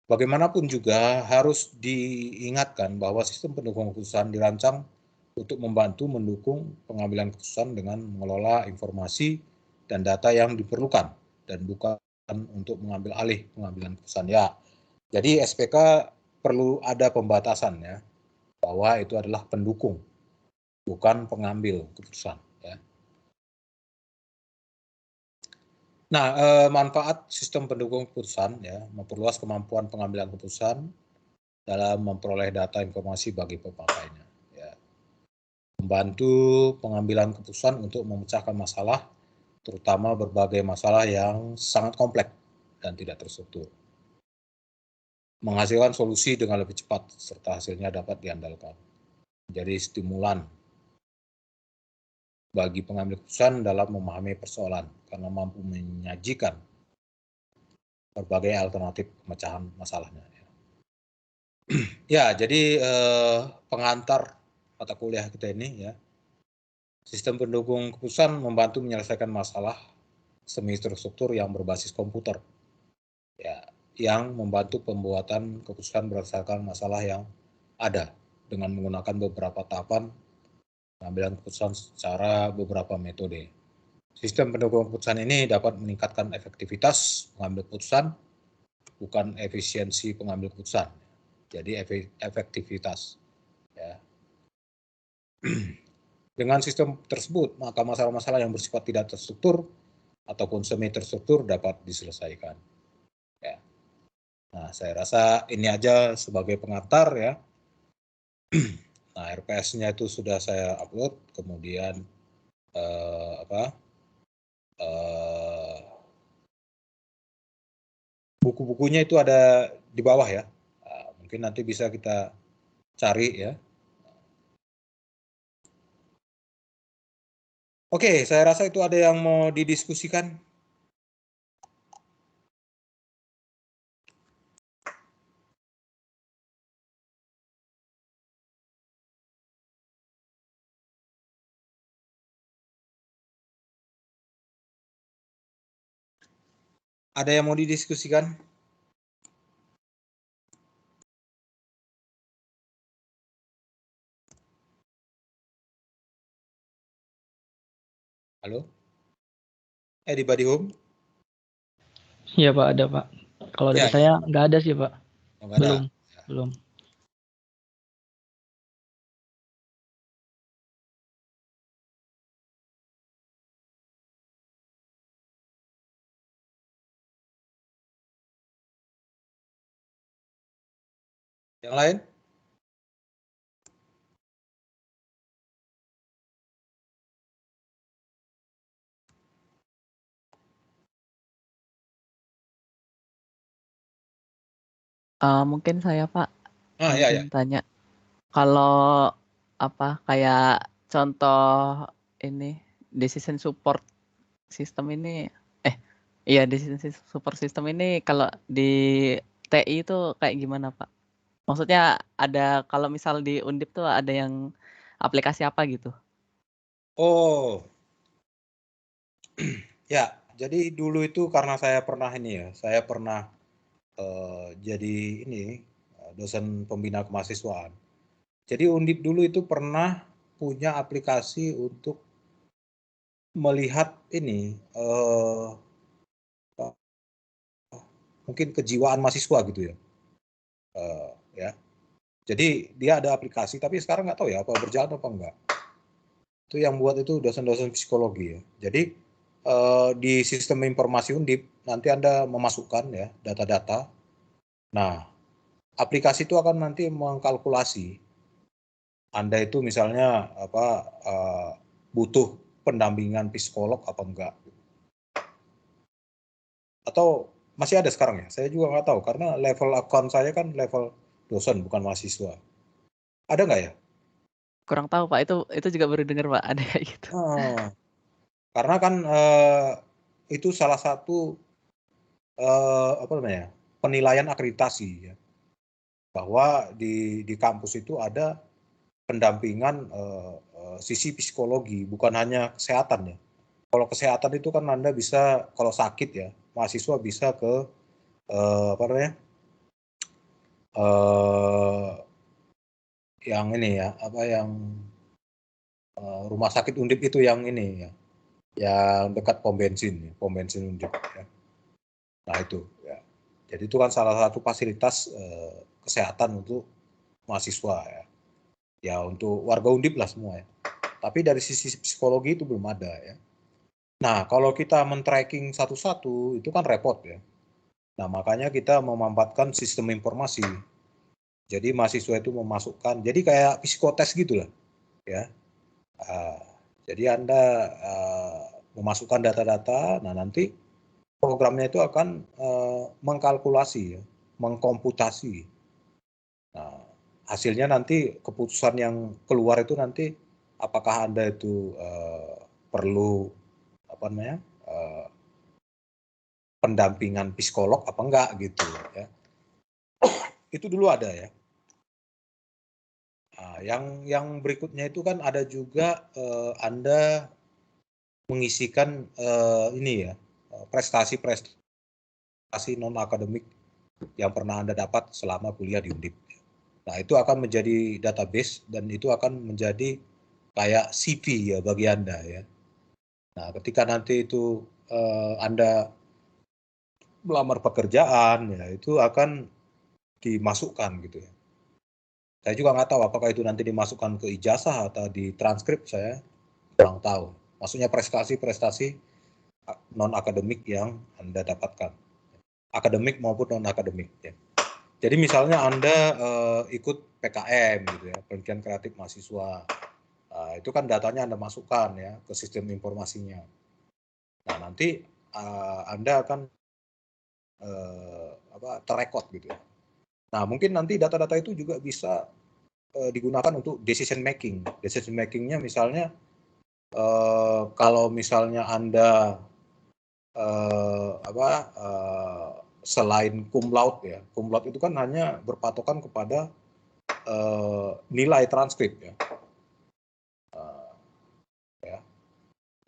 Bagaimanapun juga harus diingatkan bahwa sistem pendukung keputusan dirancang untuk membantu mendukung pengambilan keputusan dengan mengelola informasi dan data yang diperlukan dan bukan untuk mengambil alih pengambilan keputusan. Ya, jadi SPK perlu ada pembatasan ya, bahwa itu adalah pendukung, bukan pengambil keputusan. Ya. Nah, manfaat sistem pendukung keputusan ya, memperluas kemampuan pengambilan keputusan dalam memperoleh data informasi bagi pemakainya. Ya. Membantu pengambilan keputusan untuk memecahkan masalah, terutama berbagai masalah yang sangat kompleks dan tidak terstruktur. Menghasilkan solusi dengan lebih cepat serta hasilnya dapat diandalkan. Menjadi stimulan bagi pengambil keputusan dalam memahami persoalan karena mampu menyajikan berbagai alternatif pemecahan masalahnya. Ya, jadi pengantar mata kuliah kita ini ya, sistem pendukung keputusan membantu menyelesaikan masalah semi terstruktur yang berbasis komputer, ya, yang membantu pembuatan keputusan berdasarkan masalah yang ada dengan menggunakan beberapa tahapan pengambilan keputusan secara beberapa metode. Sistem pendukung keputusan ini dapat meningkatkan efektivitas pengambil keputusan, bukan efisiensi pengambil keputusan. Jadi efektivitas. Ya. Dengan sistem tersebut, maka masalah-masalah yang bersifat tidak terstruktur ataupun semi terstruktur dapat diselesaikan. Ya. Nah, saya rasa ini aja sebagai pengantar ya. Nah, RPS-nya itu sudah saya upload, kemudian buku-bukunya itu ada di bawah ya. Mungkin nanti bisa kita cari ya. Oke, saya rasa itu ada yang mau didiskusikan. Ada yang mau didiskusikan? Halo? Di Body Home? Iya Pak, ada Pak. Kalau dari Ya, saya nggak ada sih Pak. nggak ada. Belum. Belum. Yang lain? Mungkin saya Pak, Ya. tanya. Kalau kayak contoh ini decision support system ini, decision support system ini kalau di TI itu kayak gimana Pak? Maksudnya ada kalau misal di Undip tuh ada yang aplikasi apa gitu? Oh, ya. Jadi dulu itu karena saya pernah saya pernah jadi dosen pembina kemahasiswaan. Jadi Undip dulu itu pernah punya aplikasi untuk melihat mungkin kejiwaan mahasiswa gitu ya. Ya. Jadi dia ada aplikasi, tapi sekarang nggak tahu ya apa berjalan apa enggak. Itu yang buat itu dosen-dosen psikologi ya. Jadi di sistem informasi Undip nanti Anda memasukkan ya data-data. Nah, aplikasi itu akan nanti mengkalkulasi Anda itu misalnya butuh pendampingan psikolog apa enggak. Atau masih ada sekarang ya? Saya juga nggak tahu karena level account saya kan level dosen bukan mahasiswa. Ada nggak ya? Kurang tahu Pak, itu juga baru dengar Pak, ada kayak gitu. Karena kan itu salah satu penilaian akreditasi ya. Bahwa di kampus itu ada pendampingan sisi psikologi, bukan hanya kesehatan ya. Kalau kesehatan itu kan Anda bisa kalau sakit ya, mahasiswa bisa ke yang ini ya, rumah sakit Undip itu yang ini ya, yang dekat pom bensin Undip ya. Nah itu ya. Jadi itu kan salah satu fasilitas kesehatan untuk mahasiswa ya. Ya untuk warga Undip lah semua ya. Tapi dari sisi psikologi itu belum ada ya. Nah kalau kita men-tracking satu-satu itu kan repot ya. Nah makanya kita memanfaatkan sistem informasi. Jadi mahasiswa itu memasukkan, jadi kayak psikotes gitulah ya. Jadi Anda memasukkan data-data, nah nanti programnya itu akan mengkalkulasi, ya, mengkomputasi. Nah, hasilnya nanti keputusan yang keluar itu nanti apakah Anda itu perlu pendampingan psikolog apa enggak gitu ya. Itu dulu ada ya. Nah, yang berikutnya itu kan ada juga Anda mengisikan prestasi non akademik yang pernah Anda dapat selama kuliah di Undip. Nah, itu akan menjadi database dan itu akan menjadi kayak CV ya bagi Anda ya. Nah, ketika nanti itu Anda melamar pekerjaan ya itu akan dimasukkan gitu ya. Saya juga nggak tahu apakah itu nanti dimasukkan ke ijazah atau di transkrip, saya kurang tahu. Maksudnya prestasi-prestasi non akademik yang Anda dapatkan, akademik maupun non akademik ya. Jadi misalnya Anda ikut PKM gitu ya, penelitian kreatif mahasiswa. Itu kan datanya Anda masukkan ya ke sistem informasinya. Nah, nanti Anda akan terrekod gitu ya. Nah, mungkin nanti data-data itu juga bisa digunakan untuk decision making. Decision makingnya misalnya kalau misalnya Anda selain cum laude ya, cum laude itu kan hanya berpatokan kepada nilai transkrip ya.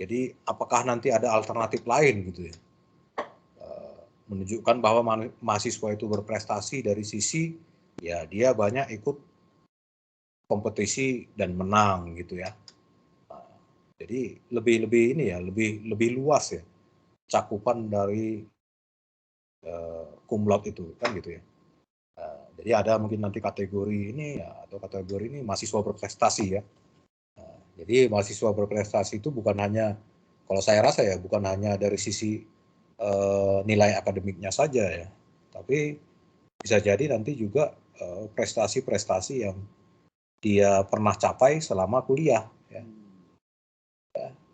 Jadi apakah nanti ada alternatif lain gitu ya, menunjukkan bahwa mahasiswa itu berprestasi dari sisi ya dia banyak ikut kompetisi dan menang gitu ya. Jadi lebih ini ya, lebih luas ya cakupan dari cum laude itu kan gitu ya. Jadi ada mungkin nanti kategori ini ya, atau kategori ini mahasiswa berprestasi ya. Jadi mahasiswa berprestasi itu bukan hanya, kalau saya rasa ya, bukan hanya dari sisi nilai akademiknya saja ya, tapi bisa jadi nanti juga prestasi-prestasi yang dia pernah capai selama kuliah ya.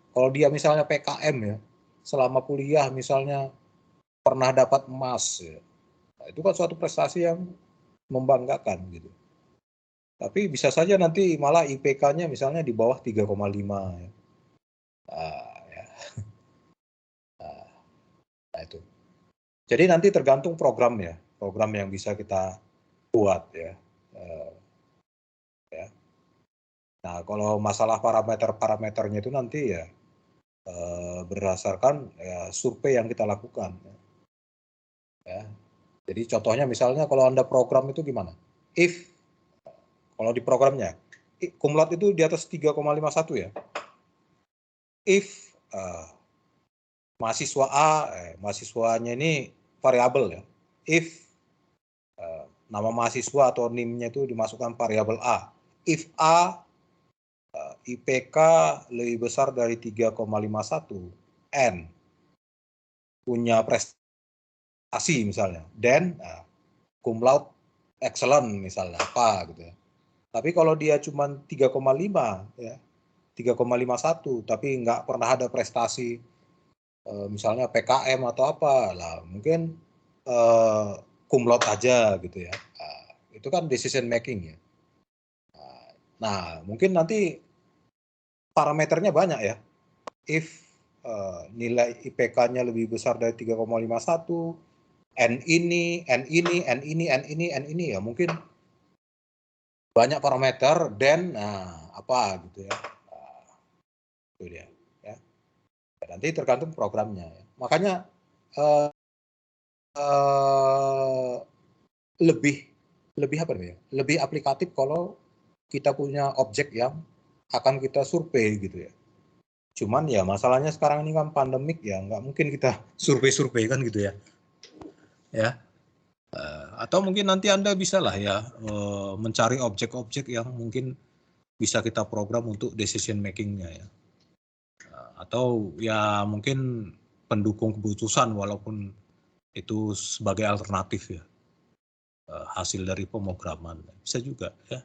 Kalau dia misalnya PKM ya, selama kuliah misalnya pernah dapat emas ya, nah, itu kan suatu prestasi yang membanggakan gitu. Tapi bisa saja nanti malah IPK-nya misalnya di bawah 3,5 ya. Ya. Nah itu. Jadi nanti tergantung program ya, program yang bisa kita buat ya. Ya. Nah kalau masalah parameternya itu nanti ya berdasarkan ya, survei yang kita lakukan. Ya. Jadi contohnya misalnya kalau Anda program itu gimana? If, kalau di programnya, cum laude itu di atas 3,51 ya. If mahasiswa A, mahasiswanya ini variabel ya. If nama mahasiswa atau NIM-nya itu dimasukkan variabel A. If A IPK lebih besar dari 3,51, N punya prestasi misalnya, then cum laude excellent misalnya apa gitu ya. Tapi kalau dia cuma 3,5 ya, 3,51 tapi nggak pernah ada prestasi misalnya PKM atau apa lah, mungkin cum laude aja gitu ya. Itu kan decision making ya. Nah, mungkin nanti parameternya banyak ya. If nilai IPK-nya lebih besar dari 3,51, N ini ya, mungkin banyak parameter, dan apa gitu ya. Itu dia ya. Nanti tergantung programnya ya. Makanya lebih apa namanya? Lebih aplikatif kalau kita punya objek yang akan kita survei gitu ya. Cuman ya masalahnya sekarang ini kan pandemik ya, nggak mungkin kita survei-survei kan gitu ya. Ya. Atau mungkin nanti Anda bisa lah ya mencari objek-objek yang mungkin bisa kita program untuk decision making-nya ya. Atau ya mungkin pendukung keputusan walaupun itu sebagai alternatif ya. Hasil dari pemrograman. Bisa juga ya.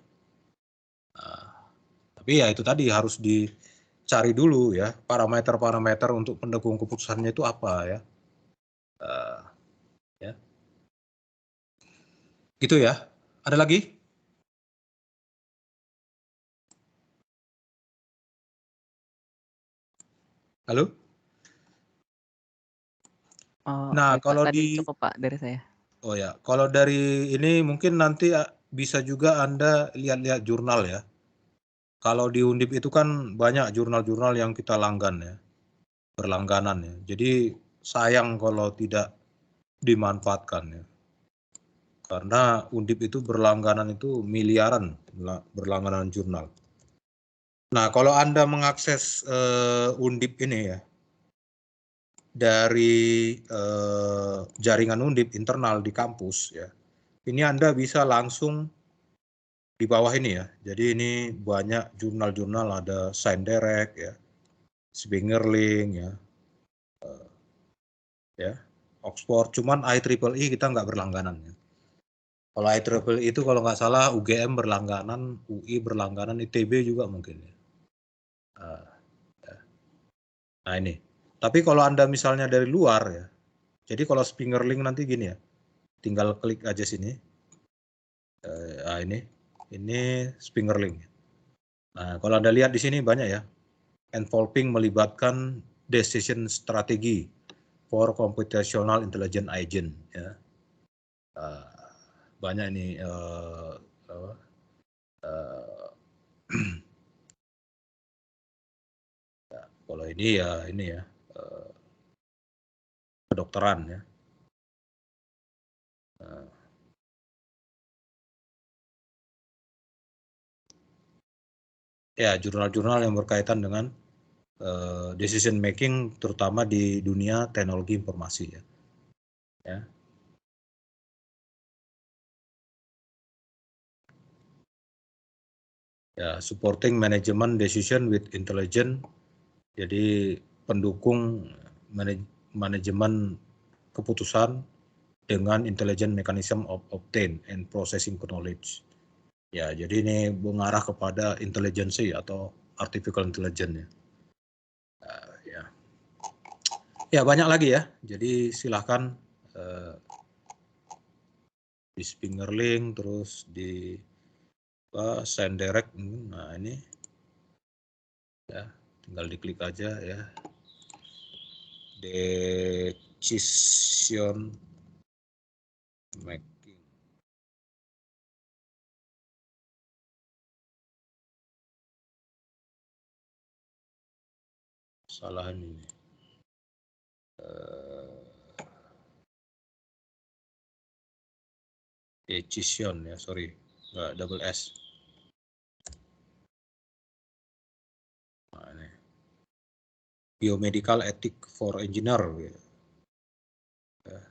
Tapi ya itu tadi harus dicari dulu ya parameter-parameter untuk pendukung keputusannya itu apa ya. Ya. Gitu ya. Ada lagi? Halo? Nah, Baik, Pak. kalau Tadi di cukup, Pak, dari saya. Oh ya, kalau dari ini mungkin nanti bisa juga Anda lihat-lihat jurnal ya. Kalau di Undip itu kan banyak jurnal-jurnal yang kita langgan ya, berlangganan ya. Jadi sayang kalau tidak dimanfaatkan ya. Karena Undip itu berlangganan itu miliaran berlangganan jurnal. Nah, kalau Anda mengakses Undip ini ya, dari jaringan Undip internal di kampus ya, ini Anda bisa langsung di bawah ini ya. Jadi ini banyak jurnal-jurnal, ada Scienderek ya, Spingerling ya, Oxford. Cuman IEEE kita nggak berlangganan ya. Kalau IEEE itu kalau nggak salah UGM berlangganan, UI berlangganan, ITB juga mungkin ya. Nah ini. Tapi kalau Anda misalnya dari luar ya, jadi kalau Spingerlink nanti gini ya, tinggal klik aja sini. Ini Spingerlink. Nah kalau Anda lihat di sini banyak ya, involving melibatkan decision strategi for computational intelligence agent ya. Banyak ini kalau ini ya kedokteran ya. Ya jurnal-jurnal yang berkaitan dengan decision making terutama di dunia teknologi informasi ya. Ya, supporting management decision with intelligence. Jadi pendukung manajemen keputusan dengan intelligent mechanism of obtain and processing knowledge. Ya, jadi ini mengarah kepada intelijensi atau artificial intelligence ya. Ya banyak lagi ya. Jadi silahkan di Spingerlink, terus di Send Direct. Nah ini ya tinggal diklik aja ya. Decision making. Salah ini. Decision ya, sorry, nggak double S. Nah, ini. Biomedical ethic for engineer.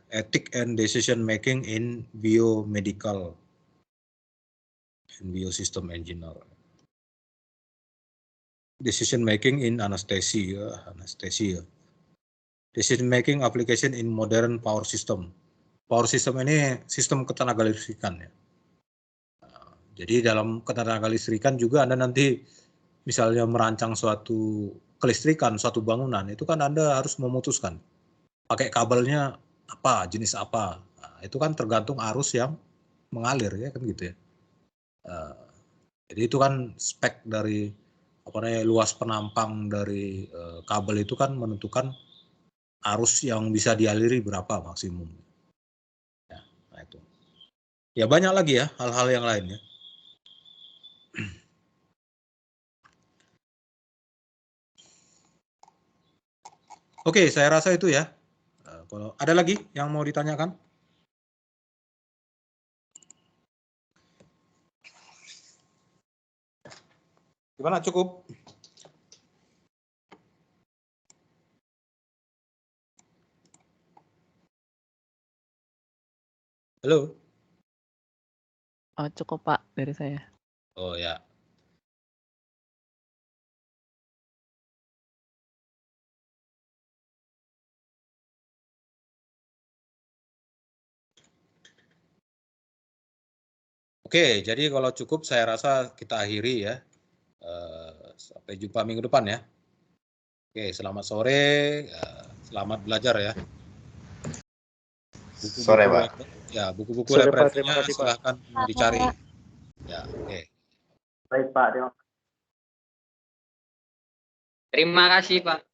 Ethic and decision making in biomedical and biosystem engineer. Decision making in anesthesia. Decision making application in modern power system. Power system ini sistem ketenaga listrikan ya. Jadi dalam ketenaga listrikan juga Anda nanti misalnya merancang suatu kelistrikan, suatu bangunan, itu kan Anda harus memutuskan pakai kabelnya apa, jenis apa. Nah, itu kan tergantung arus yang mengalir ya kan gitu ya. Jadi itu kan spek dari luas penampang dari kabel itu kan menentukan arus yang bisa dialiri berapa maksimum. Ya, nah itu. Ya banyak lagi ya hal-hal yang lain ya. Oke, saya rasa itu ya. Kalau ada lagi yang mau ditanyakan? Gimana, cukup? Halo? Oh, cukup Pak dari saya. Oh ya. Oke, jadi kalau cukup saya rasa kita akhiri ya. Sampai jumpa minggu depan ya. Oke, selamat sore. Selamat belajar ya. Sore, Pak. Ya, buku-buku Sore, Pak. referensinya Terima kasih, Pak. silahkan dicari. Ya, oke. Baik, Pak. Terima kasih, Pak.